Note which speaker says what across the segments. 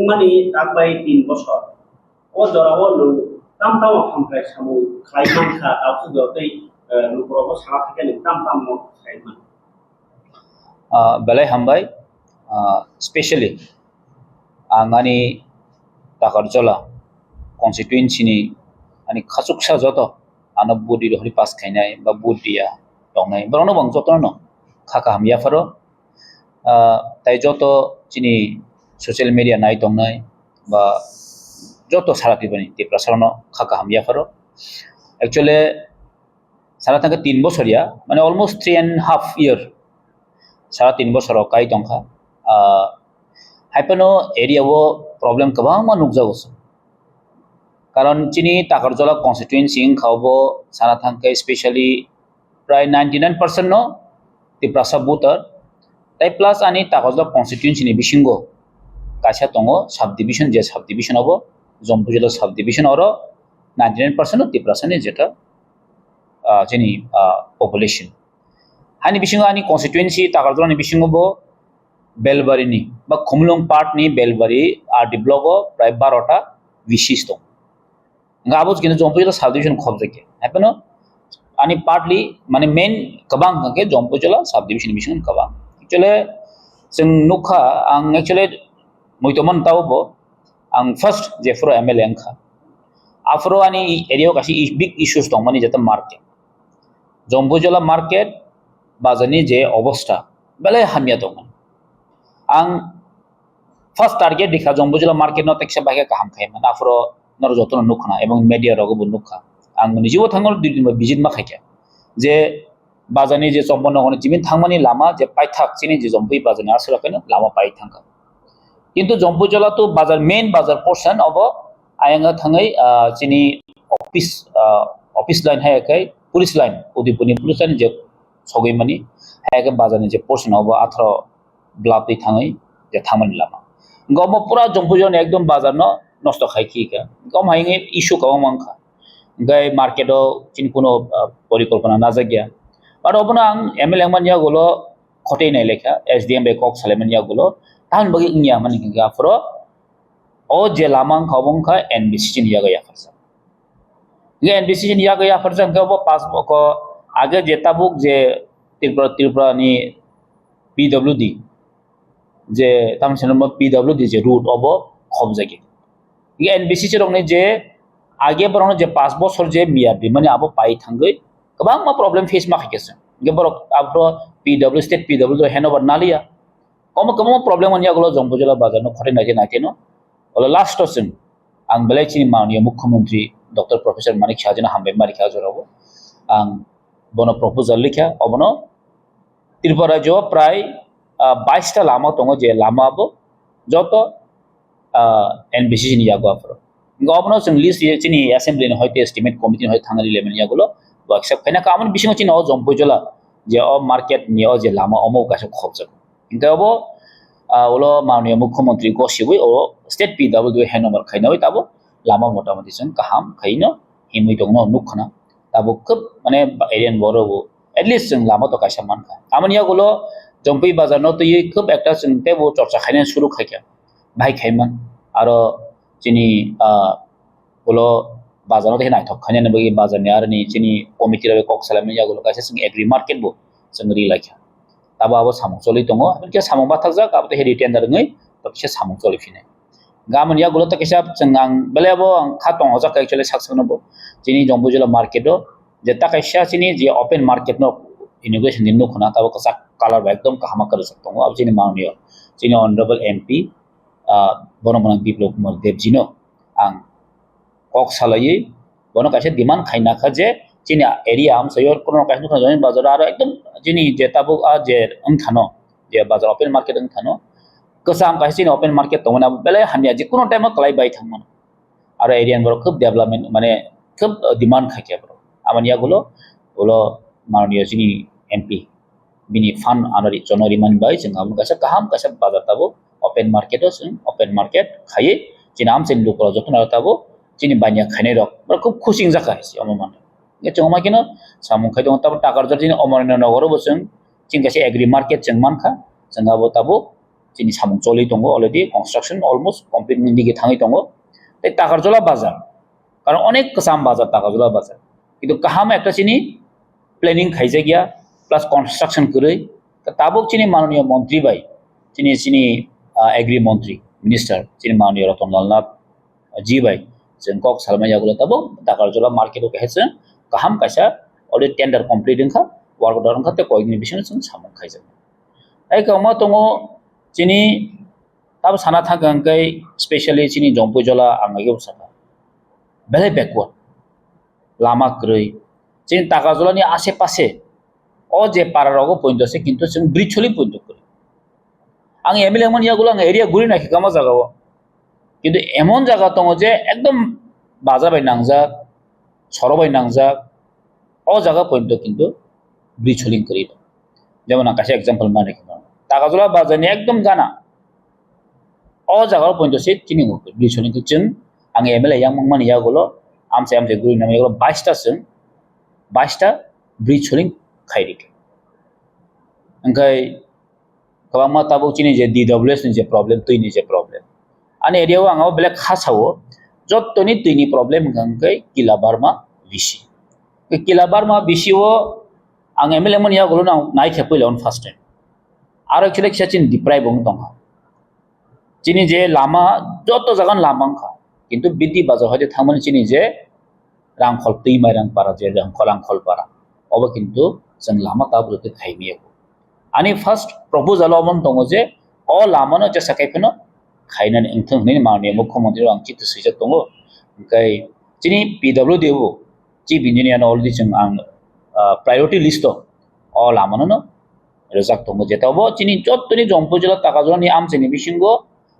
Speaker 1: mani tabai 3 বছর ও জরাও লো tam tam hamkai samu klaiman kha tau su do tei lukro sala thake ni tam tam mo klaiman
Speaker 2: belai hambai especially angani takarjola constituency ni ani khachuksa joto ana budi hori pass khainai ba budia tongnai brono bang joto no khaka hamya faro tai joto chini social media nai tongnai ba joto sarati bani te prasarano khaka hamya faro actually sara thake 3 বছরিয়া মানে almost 3.5 year sara 3 বছর kai tongkha haipano area wo problem kabang ma nukjagos karon chini takarjola constituency khawbo sara thangke especially প্রায় 99% no ti prasa butar tai plus ani takarjola constituency ni bisingo kaisa tongo sub division je sub division hobo জম্পু জেলা sub division oro 99% ti prasa ni jeta chini population hani bisingo ani constituency takarjola ni bisingo bo Belbari নি বা Khumlung part নি বেলবাড়ি আর D block প্রায় 12টা বিশিষ্ট গাবজ কিন্তু জম্পু জেলা sub division খব থেকে হ্যাপেনো আনি পার্টলি মানে মেন কবাং কে জম্পু জেলা সাব ডিভিশন মিশন কবাং एक्चुअली जों नुखा आं एक्चुअली मैतमन तावबो आं फर्स्ट जे फ्रो एमएलए अंखा आफ्रो आनी एरिया कासी बिग इश्यूज दं माने जता मार्केट जम्पु जला मार्केट बाजारनि जे अवस्था बेले हामिया दं आं फर्स्ट टारगेट दिखा जम्पु जला मार्केट न टेक्सा बागे काम खायमान आफ्रो नर जतन नुखना एबं मीडिया रगबो नुखा आं निजिबो थांगल बिजित मा खायके जे बाजारनि जे सम्पन्न होने जिमिन थांमानि लामा जे पाइथाक चिनि जे जम्पु बाजारनि आसराखैनो लामा पाइ थांका किन्तु जम्पु जला तो बाजार मेन बाजार पोर्शन अब आयंगा थाङै चिनि ऑफिस लाइन हायकै पुलिस लाइन उदिपुरनि पुलिस लाइन जे सगैमानि हायकै बाजारनि जे पोर्शन अब 18 ब्लॉक दै थाङै जे थांमानि लामा गम पुरा जम्पु जला एकदम बाजार न नष्ट खायखिका गम हायङै इशू काव मांखा गाय मार्केटो चिनि कोनो परिकल्पना ना जागिया but obona ang MLA mania gulo khote nai lekha SDM be kok salemania gulo tan bagi nya mani ga fro o je lamang khobong kha NBC chin ya ga ya farsa ge NBC chin ya ga ya farsa ga bo pass ko age je tabuk je Tripura ni PWD je tam senmo PWD je route obo khob jagi ge NBC chirong ni je age borong je 5 বছর je miadi mani abo pai thangai गोबां मा problem face मा खायकेसे गेबरो आब्रो PW state PW handover नालिया कम problem अनिया गलो जम्पु जला बाजार न खटे नाके नाके न ओला लास्ट सिम आं बेलायचिनि माननीय मुख्यमंत्री डॉक्टर प्रोफेसर मानिक शाहजना हामबे मारि खा जराबो आं बनो प्रपोजल लिखा अबनो त्रिपुरा जो प्राय 22 टा लामा दङ जे लामाबो जतो NBC नि यागो आफरो गबनो जों लिस्ट चिनि असेंबली न होयते एस्टिमेट कमिटि न होय थांगारि लेभेल यागोलो एक्सेप्ट खायना कामन बिसिङो चिनो जम्पु जला जे अ मार्केट नियो जे लामा अमौ गासो खबजो इंगाबो ओलो माननीय मुख्यमंत्री गसिबै ओ स्टेट PW हैंडओवर खायनाय ताबो लामा मोटामोटी जों गाहाम खायनो हिमै दङ नुखना ताबो खोब माने एरियान बरोबो एटलिस्ट जों लामा तो कायसा मानखा आमनिया गलो जम्पु बाजार न तयै खोब एकटा जों तेबो चर्चा खायना सुरु खायखा भाई खायमान आरो चिनि ओलो बाजार न नायथक खायना बगे बाजार नि आरो नि चिनि कमिटि रे कक सालामनि यागुलो कायसा जों एग्री मार्केट बो जों रिलायखा ताबो आबो सामु चलि दङ के सामु बाथाक जा काबो हेरि टेन्डार ngै तबसे सामु चलि फिने गामन यागुलो तकेसा जों आं बेलेबो आं खातङ जा एक्चुअली सक्सेसनबो चिनि जम्बु जिल्ला मार्केटो जे तकायसा चिनि जे ओपन मार्केट न इनोवेशन दिन नखना ताबो कसा कलर एकदम कामा कर सकतङ अब चिनि माननीय चिनि ऑनरेबल MP बनमना बिप्लब कुमार देवजिनो आं कक सालायै बनो कासे डिमांड खायना खा जे चिनि एरिया आम सयर कोनो कासे नुखना जनि बाजार आरो एकदम चिनि जे ताबो आ जे अंथानो जे बाजार ओपन मार्केट अंथानो कसाम कासे चिनि ओपन मार्केट तमना बेले हानिया जे कोनो टाइम क्लाइ बाय थांमोन आरो एरियान बर खूब डेभलपमेंट माने खूब डिमांड खाके ब्रो आमानिया गुलो बोलो माननीय चिनि MP बिनि फान्ड आनारि जनरि मान बाय जों आम कासे गाहाम कासे बाजार ताबो ओपन मार्केट जों ओपन मार्केट खायै चिनि आम चिनि लोकल जतन ताबो चिनि बानिया खायनाय रक खूब खुसिं जाखायसि अममान के चंमा किनो सामु खाय दं ताबो टाकार जर्जिनि अमरन नगर बसं चिं कासे एग्री मार्केट जों मानखा जोंहाबो Tabo chini samung choli tongo already construction almost complete dige thangi tongo tai takarjola bazar karon onek kasam bazar takarjola bazar কিন্তু kaham একটা chini planning khaije gya plus construction করে tabok chini মাননীয় মন্ত্রী ভাই chini agri মন্ত্রী minister chini মাননীয় রতনলাল নাথ জি ভাই jengkok salmaya gulo tabok takarjola market o kahese kaham kaisa already tender complete engkha work order engkha te koikni bising sing samung khaije ai kama tongo chini tab sana thangkai specially chini jompujola angage usaka belai backward lama kroi chini takarjola ni ashe pashe o je pararogo point ase kintu sing bridge holi point kori ang emile mon yagulo ang area guri nakhi kama jagao কিন্তু এমন জায়গা tongo je ekdom baza bai nangjak soro bai nangjak o jaga point কিন্তু bridge holing kori যেমন আকাশে example মানে কি তাকাজলা বাজানি একদম গানা o jaga point se chini ngo bridge holing chung ang emele yang mangmani yagulo amse guri name yagulo 22 ta sing 22 ta bridge holing khairik angkai kabama tabuk chini je DWS ni je problem tuini je problem ani area angao belek khasawo jottoni tuini problem gangkai kilabarma bishi kilabarma bishi o ang emele mon yagulo na nai khepoi on first time aro actually kichin deprive bong tong chini je lama joto jagan lamang kha কিন্তু বিদ্যি বাজার হতে থামনি চিনি যে রাংখল তুই মাইরাং পারা যে রাংখল পারা of কিন্তু जों Lama তাবলতে খাইমিয়ে ani first proposal omon tongo je o lamano je sakaipeno khainani engthong ni mani mukhyamantri ang chit sijak tongo kai chini PWD bo chief engineer already जों ang priority list o lamano no rejak tongo je tabo chini jottoni jompojala takajoni amcheni bisingo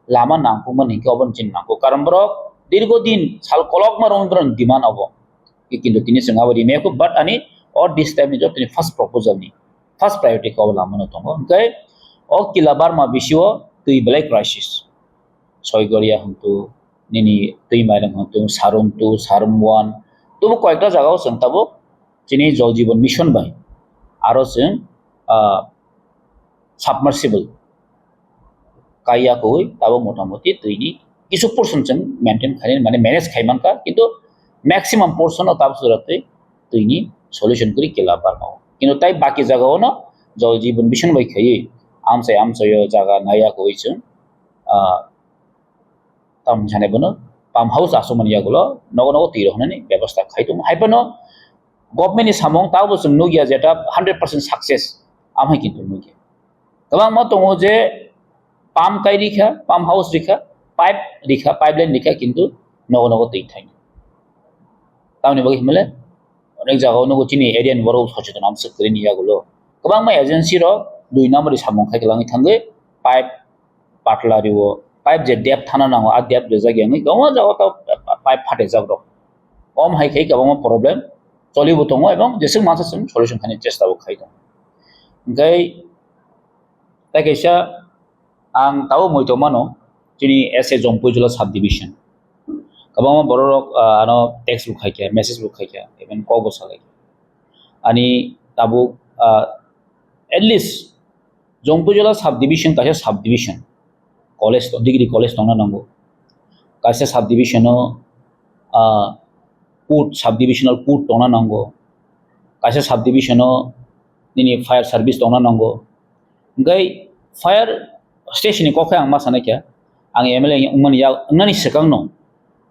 Speaker 2: lama nangpumon hinke obon chin nangko karon borok দীর্ঘদিন সাল কলক মারন demand হবো কিন্তু তিনি সঙ্গাবরি মেকো but আনি or this time নিজ তিনি first proposal নি first priority কো লামনো তঙ্গ গায় ও কিলাবার মা বিশিও তুই ব্ল্যাক ক্রাইসিস সয়গরিয়া হন্তু নিনি তুই মাইরাং হন্তু সারম ওয়ান তবু কয়েকটা জায়গাও সন্তাবো যিনি জল জীবন মিশন বাই আরো जों সাবমার্সিবল কাইয়া কই তাবো মোটামুটি তুইনি কিছু পোর্শন जों মেইনটেইন খাইনি মানে ম্যানেজ খাইমানকা কিন্তু ম্যাক্সিমাম পোর্শন অফ তাবসুরাতে তুইনি সলিউশন করি কেলা বারমাও কিন্তু তাই বাকি জায়গাও না জল জীবন মিশন বাই খাই আমসায় জায়গা নাইয়া কই जों তাম জানে বনো পাম হাউস আসমানিয়া গুলো নগনগ তীর হনানি ব্যবস্থা খাইতো হাইপনো গভর্নমেন্টনি সামং তাবো जों নুগিয়া যেটা 100% সাকসেস আমহাই কিন্তু নুগিয়া গোबां मा दङ যে পাম কাই রিখা পাম হাউস রিখা পাইপ রিখা পাইপলাইন রিখা কিন্তু নগনগ তৈ থাইনি তামনি বগি হিমলে অনেক জায়গাও নগো চিনি এরিয়ান বড় সচেতন আমসে করে নিয়াগুলো গোबां मा এজেন্সি র দুই নম্বরে সামং খাইলাঙি থাঙ্গে পাইপ পাটলারিও পাইপ যে ডেপ থানা নাও আর ডেপ রেজা গিয়াঙি গাওয়া যাওয়া তাও পাইপ ফাটে যাগর কম হাই খাই গোबां প্রবলেম চলিব দङ এবং যেসে মানসিম সলিউশন খানি চেষ্টাও খাই দङ গাই তাকেসা आं ताव मोइतो मानो जिनि एस ए जम्पुजला सब डिविजन गोबां बररक आनो टेक्स्ट बुक खाइखे मेसेज बुक खाइखे इभेन क बसालाय अनि ताबु एटलिस्ट जम्पुजला सब डिविजन कासे sub division college degree college दंना नांगौ कासे सब डिविजनो कोर्ट सब डिविजनल कोर्ट दंना नांगौ कासे सब डिविजनो निनि फायर सर्विस दंना नांगौ गय फायर स्टेशन को आं मा सानायखा आं एमएलए उमन या उन्नानि सिगांनो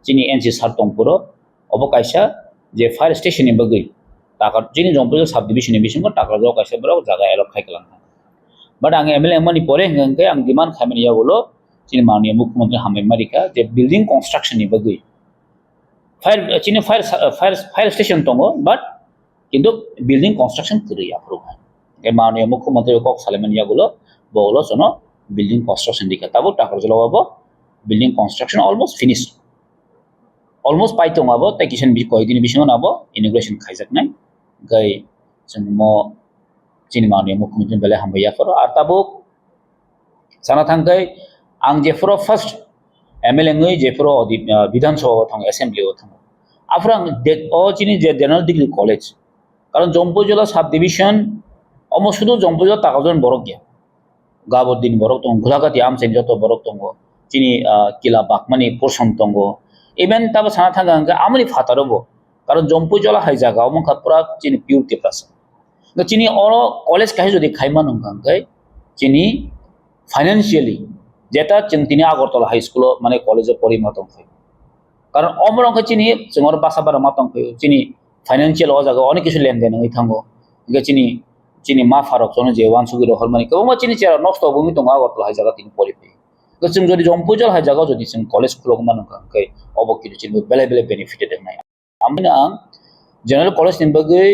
Speaker 2: जिनि एनसि सार दंपुरो अब कायसा जे फायर स्टेशन नि बगै टाका जिनि जम्पुर सब डिविजन नि बिसिंग टाका ज कायसा ब्रो जागा एलट खाइखलां बट आं एमएलए उमनि परे हंगै आं डिमान्ड खामनि यागोलो जिनि माननीय मुख्यमंत्री हामै मारिका जे बिल्डिं कंस्ट्रक्शन नि बगै फायर स्टेशन दङ बट किन्तु बिल्डिं कंस्ट्रक्शन करिया प्रोग्राम ए माननीय मुख्यमंत्री कक सालेमन यागोलो बगलो सनो बिल्डिंग कंस्ट्रक्शन दिखा तब टाकर जलावो building construction almost finished almost पाइ दङाबो ताइ किसान बि कय दिन बिसिनो नाबो इनोग्रेशन खाइजाकनाय गय जों म जिनि माननीय मुख्यमंत्री बेले हामैया फर आर ताबो साना थांगै आं जेफोरो फर्स्ट एमएलए ngै जेफोरो विधानसभा थां असेंबली थां आफ्टर आं अ जिनि जे जनरल डिग्री कॉलेज कारण जम्पुजला सब डिविजन अलमोस्ट शुद्ध जम्पुजला ताकाजन बरक गया gabor din borok tong gulagati amsen joto borok tongo chini kila bakmani portion tongo even tabo sana thanga anga amani fatarobo karon jompu jola hai jaga omon khapura chini pure tipras no chini oro college kahi jodi khaima nongkang kai chini financially jeta chintini agartala high school mane college pori matong phai karon omrong chini jongor basabar matong phai chini financial o jaga onek kisu len den ngai thango ge chini ma farok jono je wan sugiro hormani ko ma chini chera nosto bumi tonga agartala hai jaga tin pori phai ko chung jodi jompu jol hai jaga jodi chung college khulok manong kai obok kitu chini bele bele benefited nai amina general college nimbagai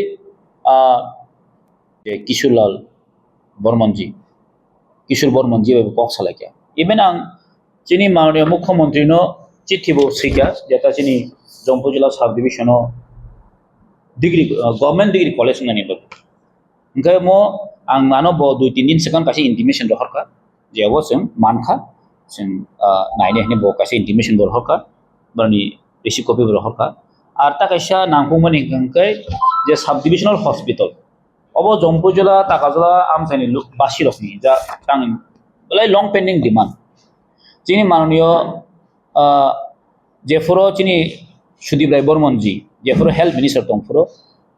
Speaker 2: Kishorlal Bormanji Kishore Bormanji kok salakya even ang chini manoniya mukhyamantri no chithi bo sikya jeta chini Jompu jila sub division o degree government degree college ngani bo ngai mo ang mano bo 2-3 din second kasi intimation ro harka je abo sing mankha sing naine hne bo kasi intimation bo harka bani receipt copy bo harka ar ta kaisa nangkungmani kai je sub divisional hospital obo Jompu jila takajala amsani basi rosni ja tang lai long pending demand chini manoniya jeforo chini Sudip Rai Bormanji jeforo health minister tongforo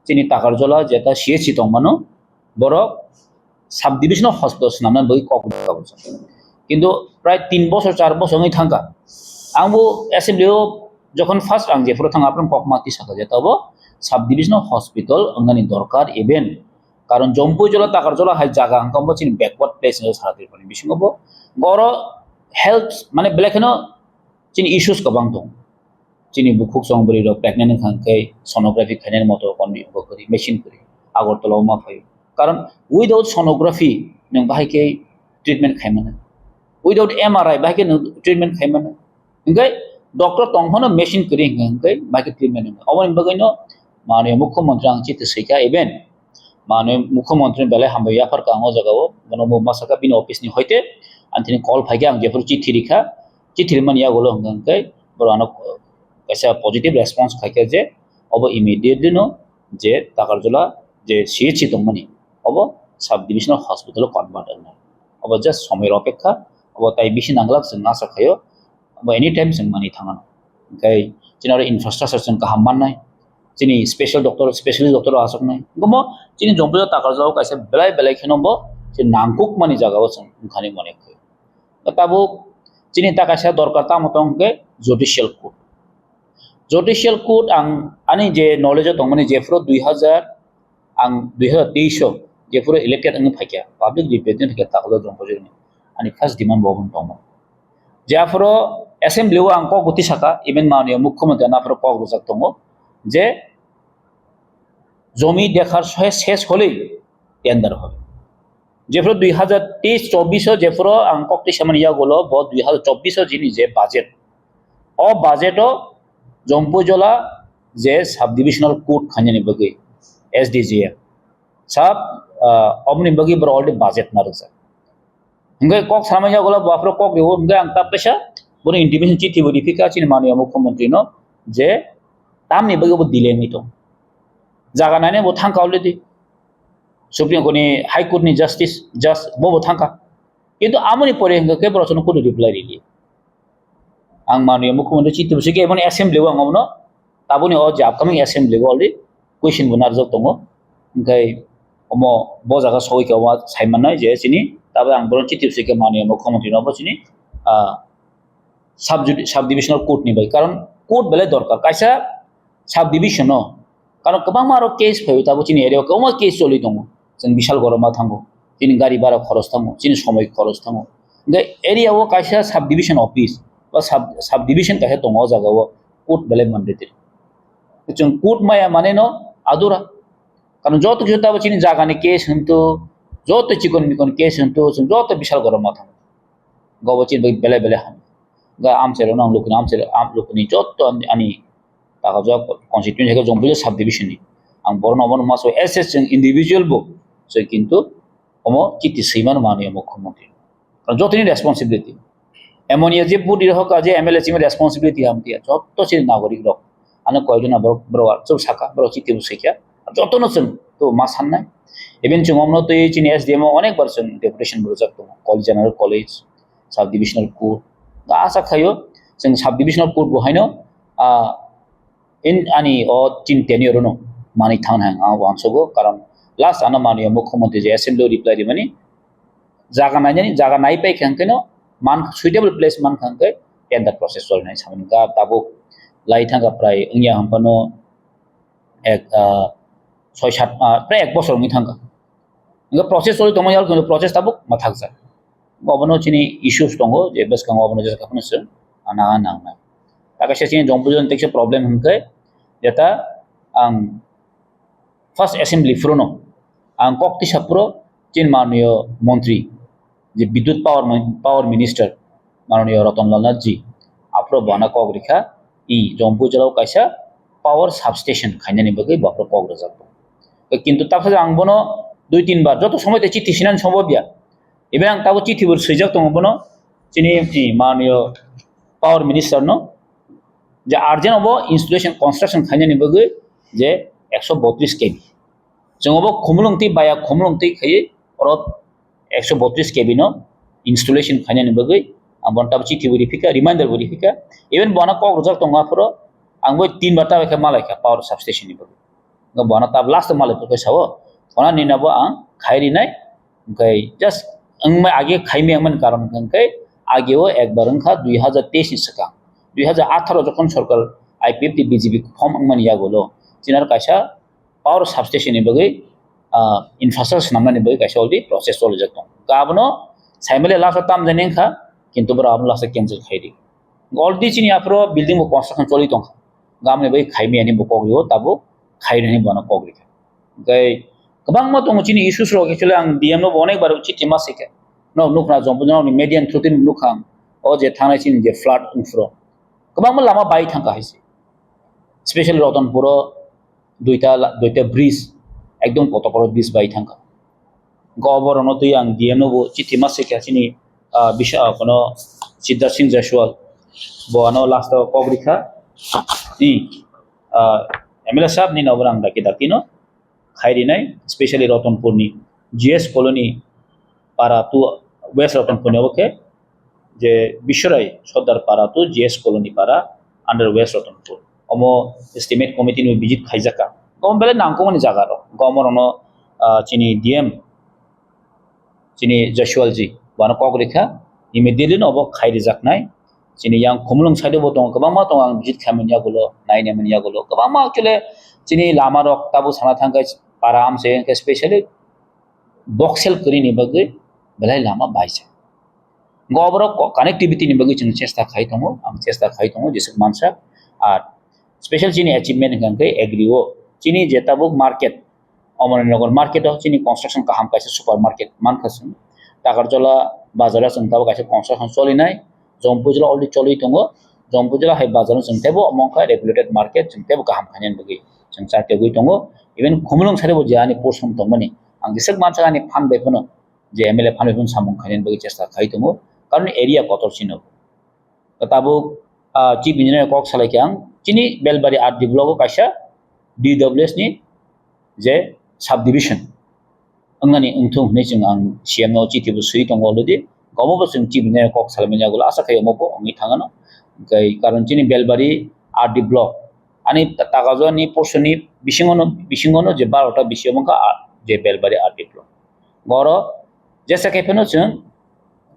Speaker 2: chini takarjola jeta CHC tongmano boro sub divisional hospital namna boi kok kabus কিন্তু প্রায় 3 বছর 4 বছর ngai thangka angbo assembly o যখন first আং জেফরো থাং আপন cock মাতি সাকা যেত হবো সাব ডিভিশনাল হসপিটাল অঙ্গানি দরকার ইভেন কারণ জম্পু জেলা তাকার জেলা হাই জায়গা আঙ্কম্ব চিনি ব্যাকওয়ার্ড প্লেস সারাতে পারি বিশিং হবো গড় হেলথ মানে বেলেখেনো চিনি ইস্যুস গোবাং দं চিনি বুকুক সংবরি র প্রেগনেন্ট খানকাই সোনোগ্রাফি খানের মতো কন্ডি করি মেশিন করি আগরতলাও মা ফাই কারণ উইদাউট সোনোগ্রাফি নং বাহাইকে ট্রিটমেন্ট খাইমানা উইদাউট MRI বাহাইকে ট্রিটমেন্ট খাইমানা इंगाय डॉक्टर तंगहोनो मेशिन करि इंगाय बाकी ट्रिटमेंट अवन बगैनो माने मुख्यमंत्री आं चित सैका इवेन माने मुख्यमंत्री बेले हामया फरका आंगो जगाव गनो मासका बिन ऑफिस नि होइते आंथिनि कॉल फाइगे आं जेफोर चिठी रिखा चिठी मानिया गोलो इंगाय बरानो कैसा पॉजिटिव रेस्पॉन्स खाके जे अब इमीडिएटली नो जे ताकारजला जे सीएचसी तंगमनि अब सब डिविजनल हॉस्पिटल कन्वर्ट न अब जस्ट समय अपेक्षा अब ताइ बिसि नांगलाक जों आसा खायो एनी टाइम जों मानि थांगानो ओमफ्राय जोंना इनफ्रास्ट्राक्चार जों गाहाम माननाय जोंनि स्पेशल डक्टर स्पेशलिस्ट डक्टर आसकनाय गमो जोंनि जम्पु ताकारजाव कायसे बेलाय बेलाय खनबो जे नांगुक मानि जागाव जों ओंखानि मने खै ताबो जोंनि ताकासे दरकार ता मतंके जुडिशियल कोर्ट आं आनि जे नलेज दं माने जेफ्रो 2000 आं 2023 जेफ्रो इलेक्टेड आं फाइया पाब्लिक रिप्रेजेंटेटिभ के ताकाव जम्पु जोंनि आनि फार्स्ट डिमान्ड बावन दं जाफरो असेंबली व आंको गति साका इवेन माननीय मुख्यमंत्री नाफरो कक रोजाक दङ जे जमी देखार सहे शेष हले टेंडर হবে जेफरो 2023-24 जेफरो आंको टिसामन या गलो ब 2024 जिनि जे बाजेट ओ बाजेटो जम्पु जला जे सब डिविजनल कोर्ट खानि बगे एसडीजे सब अमनि बगे बर अलरेडी बाजेट नारजा इंगे कक सामाया गला बाफ्रो कक देव इंगे आं तापेसा बनि इंटिमेशन चिठी बरिफिका चिनि माननीय मुख्यमंत्री नो जे तामनि बगे दिले नि तो जागा नाने बो थांका अलरेडी सुप्रीम कोर्ट नि हाई कोर्ट नि जस्टिस जज बो थांका किंतु आमनि परे इंगे के प्रश्न को रिप्लाई रिली आं माननीय मुख्यमंत्री चिठी बसिके एमन असेंबली व आंगनो ताबनि अ जे अपकमिंग असेंबली व अलरेडी क्वेश्चन बनार जक दङ इंगे अमो बो जागा सयके वा साइमनाय जे चिनि ताबे आं बरन चिठी बसिके माननीय मुख्यमंत्री नो बसिनि सब डिविजनल कोर्ट नि बाय कारण कोर्ट बेले दरकार कायसा सब डिविजन नो कारण गोबां मारो केस फैयो ताबो चिनि एरिया गोबां केस चलि दङ जों विशाल गरमा थांगो चिनि गाड़ी भाड़ा खरच थांगो चिनि समय खरच थांगो इंगे एरिया वो कायसा सब डिविजन ऑफिस बा सब डिविजन काहे दङ जागाव कोर्ट बेले मानदेति जों कोर्ट माया माने नो आदुरा कारण जत जोताबो चिनि जागानि केस हंतो जत चिकन मिकन केस हंतो जों जत विशाल गरमा थांगो गबो चिनि बेले बेले हम गा आमसेरो नां लोकनि आमसेरो आम लोकनि जत अनि ताका जब कन्स्टिट्युएन्सि के जम्पु सब डिविजन नि आं बरन अमन मासो एसएस जों इन्डिविजुअल बो सो किन्तु अमो चिठी सैमान माननीय मुख्यमंत्री कारण जतनि रेस्पॉन्सिबिलिटी एमोनिया जे बुदि रहक जे एमएलए चिनि रेस्पॉन्सिबिलिटी हमतिया जत से नागरिक रक आने कयजना ब्रो सब साका ब्रो चिठी सैखा जतनो जों तो मा साननाय Even chungomno to chini SDM অনেকবার deputation berujak to college general college sub divisional court ga asa khayo जों sub divisional court bohaino in ani o chin tenure no mani thang hang a wansogo karon last ana mani mukhyamantri je assembly reply di mani jaga nai pai khangkeno man suitable place man khangke tender process chol nai samani ga tabo lai thanga prai ingya hampano ek 6-7 প্রায় 1 বছর নি থাকা nga process choli tong yal kono process tabuk mathak ja gobono chini issues tongo je bes kang gobono je kapun se ana na na taka se chini jompujon tekse problem hunke jeta ang first assembly frono ang kokti sapro chin মাননীয় মন্ত্রী যে বিদ্যুৎ power minister মাননীয় রতনলাল নাথজি আপro bana kogrikha I জম্পু জেলাও কাইসা power substation খাইনানি বগে বাপ্র কগ্রা যাব কিন্তু তারপরে আংবনো 2-3 বার যত সময়তে চিঠি সিনান সম্ভবয়া এবং তাবো চিঠি বর সইজাক তংবনো চিনি মাননীয় পাওয়ার মিনিস্টার নো যে আর্জেন্ট হবো ইনস্টলেশন কনস্ট্রাকশন খাইনানি বগে যে 132 কেবি जोंबो खुमलुंगति बाया खुमलुंगति खायै अरत 132 केबि नो इन्स्टलेशन खायनानि बगै आंबन ताब चिठि वेरिफिका रिमाइंडर वेरिफिका इवन बना कक रजक तंगा फरो आंबो 3 बार ताबे मालायखा पावर सबस्टेशन नि बगै ग बना ताब लास्ट मालायफोरखौ सावो फना निनाबो आं खायरिनाय ओमफ्राय जास्ट अंगमा आगे खायमियामन कारण कंकै आगेओ एकबार ओंखा 2023 नि सका 2018 जखन सरकार आईपीएफ बीजेपी फर्म अंगमानि यागोलो जिनार कायसा पावर सबस्टेशन नि बगै infrastructure namani bagi kaisa already process choli jato kabno saimele last tam janengkha kintu bra am last cancel khairi already chini apro building bo construction choli tong gamne bagi khaimi ani bo kogyo tabo khairi ni bana kogri gai kabang ma tong chini issues ro actually ang dm no onek bar chithi masike no nukna jompu no ni median through nukhang o je thanai chini je flood infro kabang ma lama bai thangka haise special rotanpuro দুইটা bridge একদম কত বড় bridge by থাকা গবরণ তুই আং দিয়ে নেব চিঠি মাসে কাছিনি বিষয় কোনো সিদ্ধার্থ সিং জয়সওয়াল বনো লাস্ট কবরিখা নি এমএলএ সাহেব নি নবরাং ডাকি নো খাইরি নাই স্পেশালি রতনপুরনি জিএস কলোনি পাড়া তু ওয়েস্ট রতনপুরনি ওকে যে বিশ্বরাই সর্দার পাড়া তু জিএস কলোনি পাড়া under West Ratanpur omo estimate committee nu visit khaijaka gom bele nangkomani jaga ro gomorono chini dm chini joshwal ji bana kogrikha immediately no bo khairi jaknai chini yang khumlung side bo tong kabama tong ang visit khamania gulo naine mania gulo kabama actually chini lama rok tabu sana thangkai param se especially boxel kuri ni bagai belai lama baisa gobro connectivity ni bagai chung chesta khai tongo ang chesta khai tongo jesuk mansa আর special চিনি achievement গানকে এগ্রিও চিনি জেতাবুক market অমরনগর market চিনি construction কাহাম কাছে super market মানখাসুন Takarjala বাজারে जोंताबो কাছে construction চলিনাই জম্পু জেলা already চলি দङ জম্পু জেলা হাই বাজাराव जोंताबो अमंखा रेगुलेटेड मार्केट जोंताबो काहाम खायन बगै जों चाटे गय दङ इभेन खुमलुं सारेबो जानि पोर्सन दङमनि आं दिसक मानसानि फान बेफोनो जे एमएलए फान बेफोन सामं खायन बगै चेष्टा खाय दङ कारण एरिया कतरसिनो ताबो चिफ इन्जिनियर कक सालायके आं चिनि बेलबारि आर्ट डेभलपआव कायसा DWS नि जे साब डिभिजन अंगानि उंथुं होननाय जों आं सिएमआव चिठिबो सै दङ अलरेडि गावबो जों चिफ इन्जिनियर कक सालायनाय गुला आसा खायो मबो आंनि थाङानो ओमफ्राय कारण चिनि बेलबारि आर्ट डेभलप आनि तागाजनि पोर्सननि बिसिङावनो जे 12टा बिसिङावखा जे बेलबारि आर्ट डेभलप गर जेसा केफेनो जों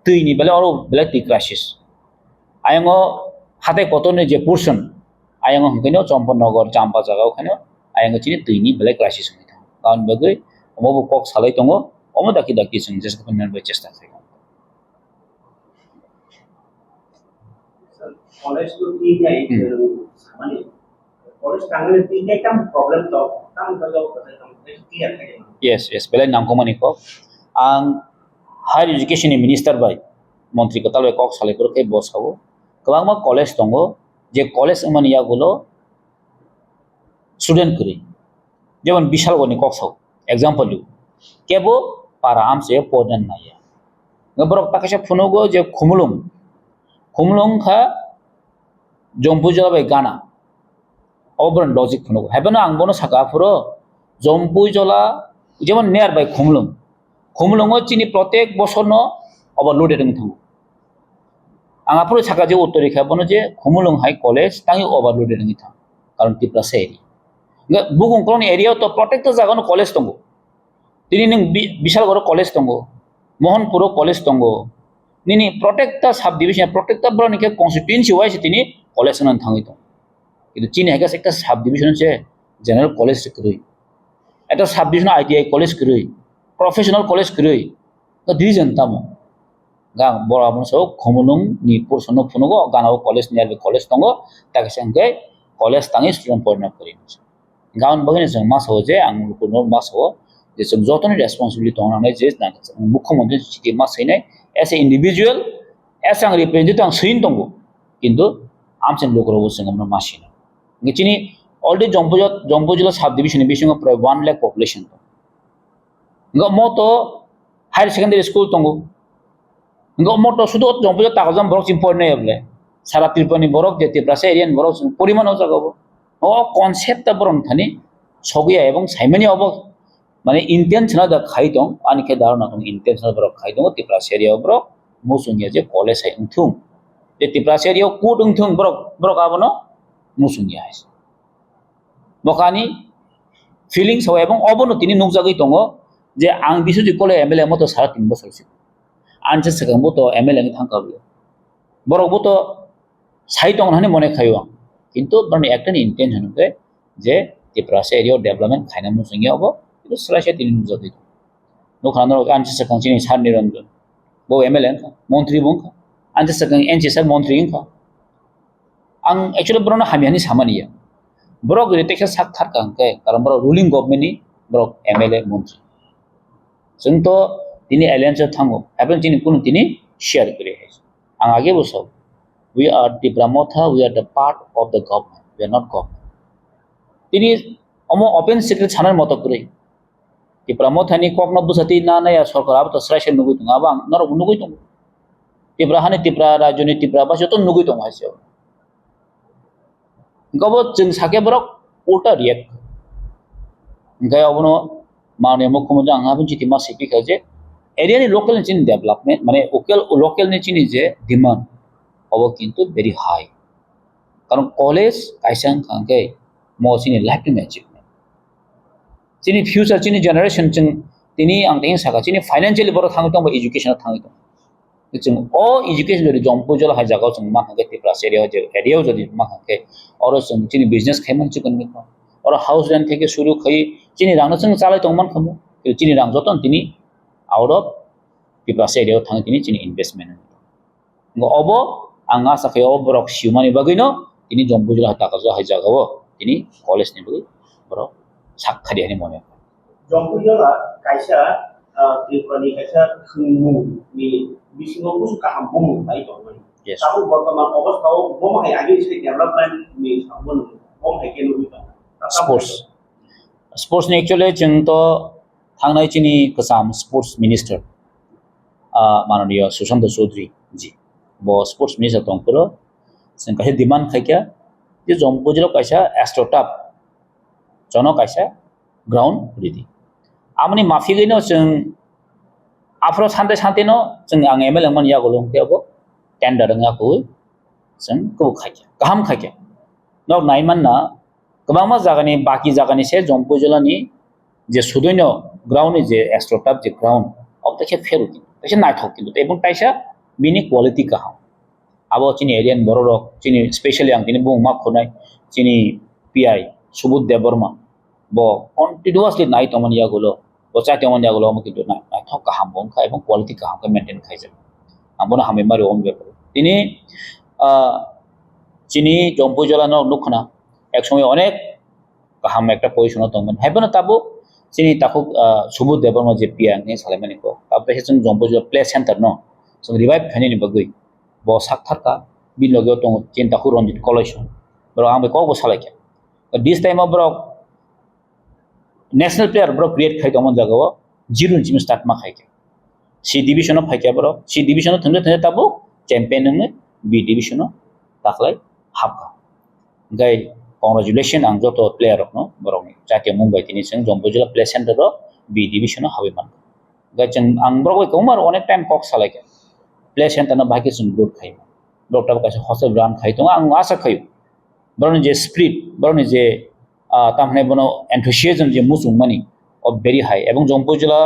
Speaker 2: दैनि बेले अरो बेले दै क्राइसिस आयङो हाथाय कतनि जे पोर्सन आयङो हंखैनो चम्पननगर चाम्पा जागा ओखानो आयङो चिनि दैनि बेले क्राइसिस होनो थां गाउन बगै अमबो कक सालाय दङ अमो दाखि जों जेसा केफेनो चेष्टा खायो
Speaker 1: कलेज को ती जाय माने कलेज थांनो ती जाय काम प्रॉब्लम तो काम गयो क्लियर खाय
Speaker 2: yes बेले नामको माने को आं हायर एजुकेशन मिनिस्टार बाय मन्त्रि कतालय कक सालायफोरखै बसावो गोबां कलेज दङ जे कलेज मानिया गुलो स्टूडेंट करी जेमन विशाल गनि कक्साव एग्जांपल केबो पारा आमसे पदन नाया गबरक ताकासे फुनुगो जे खुमलुं खा जम्पु जला बाय गाना ओबरन लजिक फुनुगो हेबनो आंबोनो साका फुरो जम्पु जला যেমন নিয়ার বাই খুমলুং চিনি প্রত্যেক বছর ন ওভারলোডেড থাকবো आंहा पुरो साका जे उत्तर रेखा बनो जे खुमुलुं हाई कॉलेज तांगी ओवरलोडेड नङि थां कारण तिप्रासा एरिया बुगुं क्रोन एरिया तो प्रोटेक्ट जागोन कॉलेज दंगो दिनै नों बिशालगड़ कॉलेज दंगो मोहनपुर कॉलेज दंगो निनि प्रोटेक्ट सब डिविजन प्रोटेक्ट ब्रनिके कन्स्टिट्युएन्सी वाइज तिनि कॉलेज नन थाङि दं किन्तु चिनि हेगास एकटा सब डिविजन से जनरल कॉलेज करै এটা সাব ডিভিশন আইটিআই কলেজ কरै প্রফেশনাল কলেজ কरै তো ডিভিজন তামো gang bora so khomulung ni porsono phunugo ganao college nearby college tongo taki sangke college tangi student porna kori gaun bagini jong mas ho je ang kuno mas ho je sum jotoni responsibility tong nai je na mukhyamantri chiti mas sai nai as a individual as ang representative ang sein tongo kintu amchen lokro singam na masina ngichini already jompojila sub division bising of 1 lakh population moto higher secondary school tongo Enggak moto sudah jompo takazam borok simpor ne yable sara tirpani borok je tiprasa erian borok poriman hoja gabo o concept ta boron thani sogia ebong saimani obo mane intentional da khaitong anike darona tong intentional borok khaitong tiprasa area borok musunya je college hai unthung je tiprasa area kut unthung borok abono musunya hai bokani feelings ho ebong obono tini nukjagoi tongo je ang bisuji kole MLA moto sara 3 বছর sik anche sekang buto MLA ni thangkable borok buto sai tong hani mone khayo kintu bani ekta ni intention hobe je tiprasa area development khaina musingi obo itu selesai tini nujadi no khano anche sekang chini sar niranjan bo MLA ka montri bong anche sekang NC sar montri ka ang actually brono hamiani samaniya borok reteksa sak thar kangke karon borok ruling government ni borok MLA montri jengto তিনি alliance থাঙ্গো এবং তিনি কোন তিনি share করে আং আগে বসো we are the Brahmotha we are the part of the government we are not government তিনি অম ওপেন সিক্রেট ছানার মত করে কি ব্রহ্মথানি কখনো বুঝাতি না না সরকার আব তো শ্রেষ্ঠ নুগুই তো আবা নর নুগুই তো তিব্রাহানি তিব্রা রাজনী তিব্রা বাস তো নুগুই তো হাসে গব जों সাকে বরক উল্টা রিয়েক্ট গায় অবনো মানে মুখ্যমন্ত্রী আংহাবন চিতি মা সিপি কাজে area ni local ni chini development mane local ni chini je demand obo kintu very high karon college kaisang khangke mo chini lifetime achievement chini future chini generation chung tini ang ting saka chini financially boro thang tong education thang tong chung o education ri jompo jol ha jaga chung ma khangke plus area jodi ma khangke oro chung chini business khaiman chikon ni ko oro house rent theke shuru khai chini rang chung chalai tong man khamu chini rang joton tini out of tiprasa area thang tini chini investment ngo obo anga sakai oborok siumani bagino tini jompojula hatakajo hai jagao tini college ni bagi borok sakhari ani mone
Speaker 1: jompojula kaisa tripurani kaisa khungmu ni bisingo busu kaham bomu bai jongmani sabu bortoman obosthao bom hai age se development ni sabun bom hai kenu sports ni actually jeng to थांनाय चिनी कसम sports minister माननीय सुशांत चौधरी जी बो sports minister तंगपुरो जों कासे demand खायका जे जम्पोजिलो कायसा एस्ट्रोटाप जनो कायसा ground ready आमनि माफिगैनो जों Afro सानते सानतेनो जों आं एमएलए मन यागोलो केबो टेंडर ngako जों को खायका गाहाम खायका नक नायमानना गोबांमा जागानि बाकी जागानि से जम्पोजिलोनि जे सुदैनो ग्राउंड जे एस्ट्रोटाप जे ग्राउंड अब तसे फेरु तसे नायथक किन्तु एबं ताइसा बिनि क्वालिटी काहाम आबो चिनि एरियान बररक चिनि स्पेशली आं दिनै बुं मा खनाय चिनि पीआई सुबुद देबबर्मा बो कन्टिन्युअसलि नाय तमन यागुलो बो चाते मन यागुलो म किन्तु नायथक काहाम बंखा एबं क्वालिटी काहाम का मेंटेन खायजा आंबोना हामे मारि अन बेपर दिनै चिनि जम्पोजलानो नुखना एक समय अनेक काहाम एकटा पजिशनाव दंमोन हायबोना Tabo chini takuk subud deborma je pia ni salemani ko apre he chung jompojo play center no so revive khani ni bagui bo sakthar ka bin logyo tong chin takur ronjit collection bro ambe ko bo salakya this time bro national player bro create khai tomon jagao zero chim start ma khai ke c division of khai ke bro c division of thunde thunde tabo champion ne b division of taklai hapka gai congratulations ang joto player no borong jatiya mumbai tini sing jompojila play center ro B division हाबे मान गजन आं ब्रगै कमर अनेक time कक सालायके play centre ना बाकी जों group खायो doctor का हॉस्टल ब्रांड खायो तो आं आशा खायो बरनि जे स्पिरिट बरनि जे तामने बनो एंथुसियाज्म जे मुसुं मानी of very high এবং জম্পু জেলা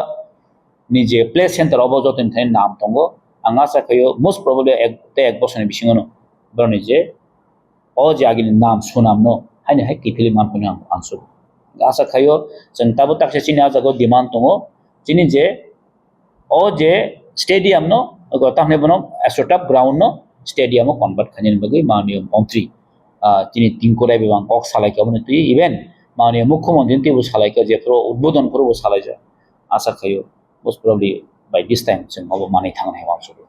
Speaker 1: नि जे प्ले सेंटर अब जतन थाय नाम दंगो आं आशा खायो मोस्ट प्रोबेबली एक बसरनि बिसिङावनो बरनि जे अ जे आगिनि नाम सुनामनो हायनो हाय किफिलि मानफैनो आं आंसु आशा खायो जों ताबो ताकसे चिनि आजागो डिमान्ड दङ चिनि जे अ जे स्टेडियाम नो तामने बनो एसोटाप ग्राउंड नो स्टेडियाम कन्वर्ट खानिन बगै माननीय मंत्री चिनि तिंकोराय बिबां कक सालायकाबनो तुइ इभेन माननीय मुख्यमंत्री टिबो सालायका जेफ्रो उद्बोधन फोरबो सालायजा आशा खायो most probably by this time जों माबा मानै थांनो हायो